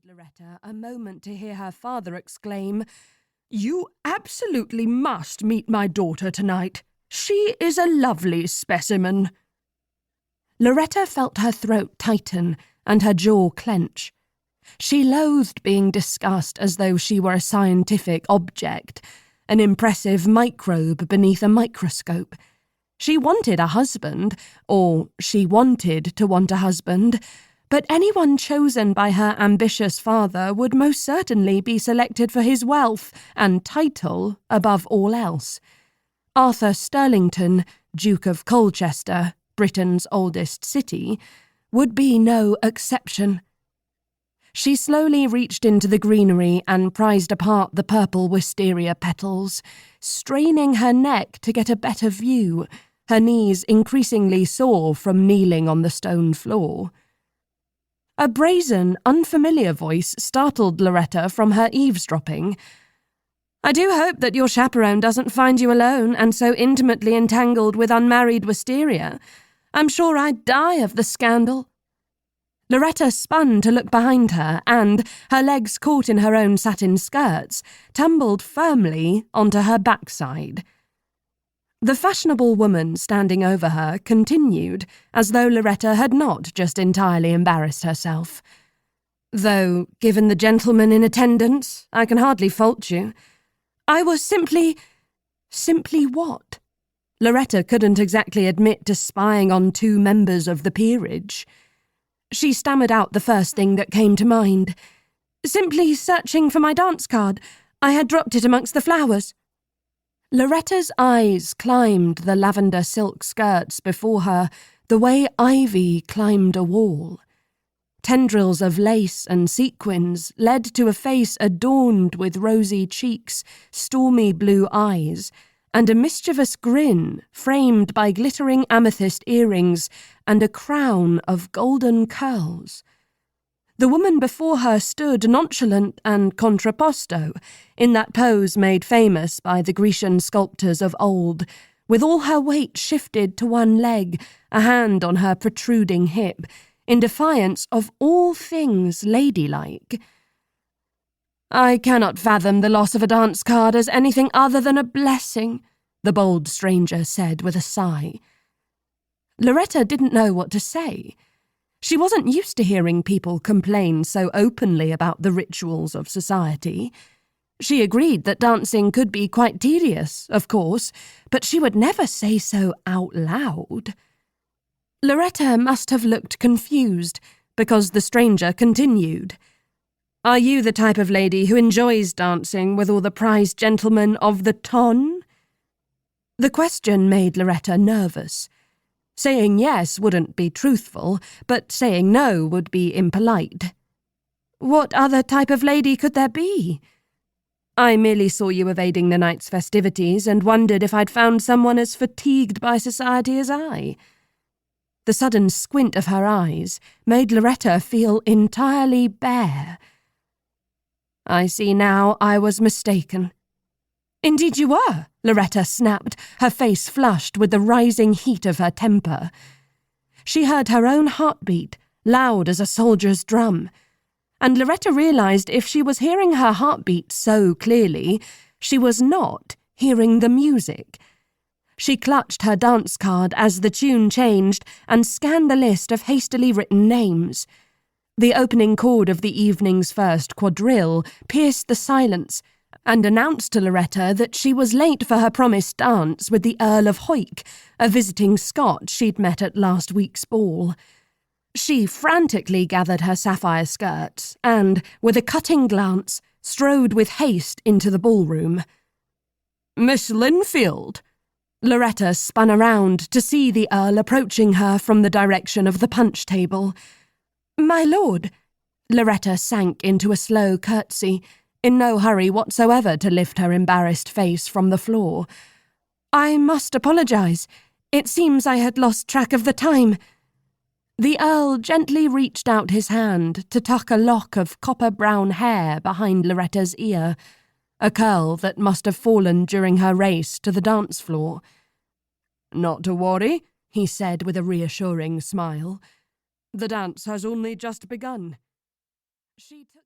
Loretta a moment to hear her father exclaim, "You absolutely must meet my daughter tonight. She is a lovely specimen." Loretta felt her throat tighten and her jaw clench. She loathed being discussed as though she were a scientific object, an impressive microbe beneath a microscope. She wanted a husband, or she wanted to want a husband, but anyone chosen by her ambitious father would most certainly be selected for his wealth and title above all else. Arthur Sterlington, Duke of Colchester, Britain's oldest city, would be no exception. She slowly reached into the greenery and prized apart the purple wisteria petals, straining her neck to get a better view, her knees increasingly sore from kneeling on the stone floor. A brazen, unfamiliar voice startled Loretta from her eavesdropping. "I do hope that your chaperone doesn't find you alone and so intimately entangled with unmarried wisteria. I'm sure I'd die of the scandal." Loretta spun to look behind her and, her legs caught in her own satin skirts, tumbled firmly onto her backside. The fashionable woman standing over her continued, as though Loretta had not just entirely embarrassed herself. "Though, given the gentleman in attendance, I can hardly fault you. I was simply what?" Loretta couldn't exactly admit to spying on two members of the peerage. She stammered out the first thing that came to mind. "Simply searching for my dance card. I had dropped it amongst the flowers." Loretta's eyes climbed the lavender silk skirts before her the way ivy climbed a wall. Tendrils of lace and sequins led to a face adorned with rosy cheeks, stormy blue eyes, and a mischievous grin framed by glittering amethyst earrings and a crown of golden curls. The woman before her stood nonchalant and contrapposto, in that pose made famous by the Grecian sculptors of old, with all her weight shifted to one leg, a hand on her protruding hip, in defiance of all things ladylike. "I cannot fathom the loss of a dance card as anything other than a blessing," the bold stranger said with a sigh. Loretta didn't know what to say. She wasn't used to hearing people complain so openly about the rituals of society. She agreed that dancing could be quite tedious, of course, but she would never say so out loud. Loretta must have looked confused, because the stranger continued. "Are you the type of lady who enjoys dancing with all the prized gentlemen of the ton?" The question made Loretta nervous. Saying yes wouldn't be truthful, but saying no would be impolite. "What other type of lady could there be?" "I merely saw you evading the night's festivities and wondered if I'd found someone as fatigued by society as I." The sudden squint of her eyes made Loretta feel entirely bare. "I see now I was mistaken." "Indeed you were," Loretta snapped, her face flushed with the rising heat of her temper. She heard her own heartbeat, loud as a soldier's drum, and Loretta realized if she was hearing her heartbeat so clearly, she was not hearing the music. She clutched her dance card as the tune changed and scanned the list of hastily written names. The opening chord of the evening's first quadrille pierced the silence and announced to Loretta that she was late for her promised dance with the Earl of Hoyk, a visiting Scot she'd met at last week's ball. She frantically gathered her sapphire skirts and, with a cutting glance, strode with haste into the ballroom. "Miss Linfield!" Loretta spun around to see the Earl approaching her from the direction of the punch table. "My lord!" Loretta sank into a slow curtsy, in no hurry whatsoever to lift her embarrassed face from the floor. "I must apologize. It seems I had lost track of the time." The Earl gently reached out his hand to tuck a lock of copper-brown hair behind Loretta's ear, a curl that must have fallen during her race to the dance floor. "Not to worry," he said with a reassuring smile. "The dance has only just begun." She took